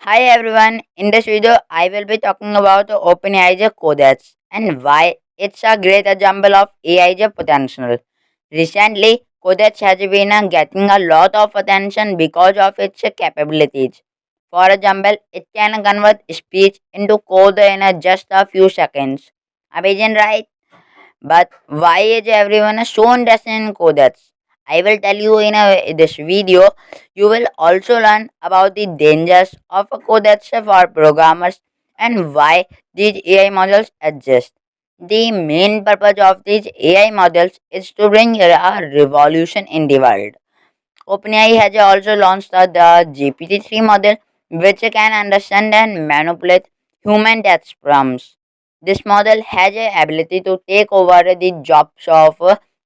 Hi everyone, in this video I will be talking about the OpenAI Codex and why it's a great example of AI potential. Recently, Codex has been getting a lot of attention because of its capabilities. For example, it can convert speech into code in just a few seconds. Amazing, right? But why is everyone so interested in codex? I will tell you in this video. You will also learn about the dangers of a codex for programmers and why these AI models exist. The main purpose of these AI models is to bring a revolution in the world. OpenAI has also launched the GPT-3 model, which can understand and manipulate human text prompts. This model has the ability to take over the jobs of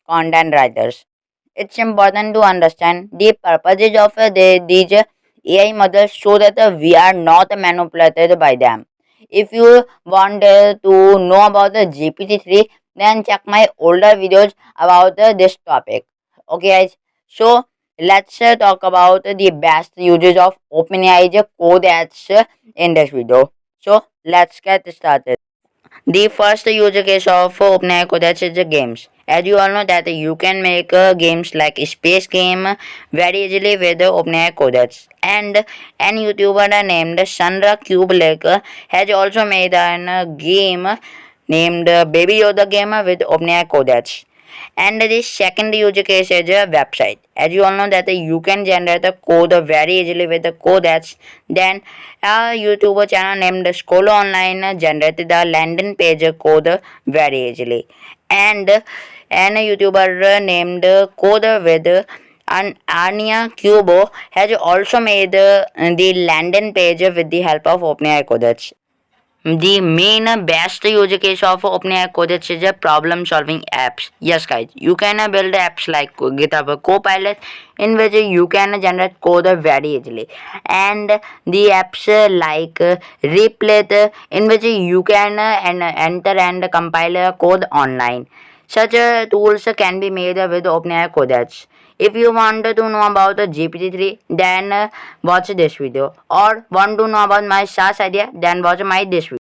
content writers. It's important to understand the purposes of these AI models so that we are not manipulated by them. If you want to know about the GPT-3, then check my older videos about this topic. Okay, guys. So let's talk about the best uses of OpenAI code ads in this video. So let's get started. The first use case of OpenAI Codex is the games. As you all know that you can make games like space game very easily with the OpenAI Codex. And an YouTuber named Sandra Cube Lake has also made a game named Baby Yoda game with OpenAI Codex. And the second use case is a website. As you all know that you can generate the code very easily with the codex. Then a YouTuber channel named Scholar Online generated the landing page code very easily. And a YouTuber named Code with Anya Cubo has also made the landing page with the help of OpenAI Codex. The main best use case of OpenAI Codex is a problem solving apps. Yes, guys, you can build apps like GitHub Copilot in which you can generate code very easily, and the apps like Replit in which you can enter and compile code online. Such tools can be made with OpenAI Codex. If you want to know about the GPT-3, then watch this video. Or want to know about my SaaS idea, then watch my this video.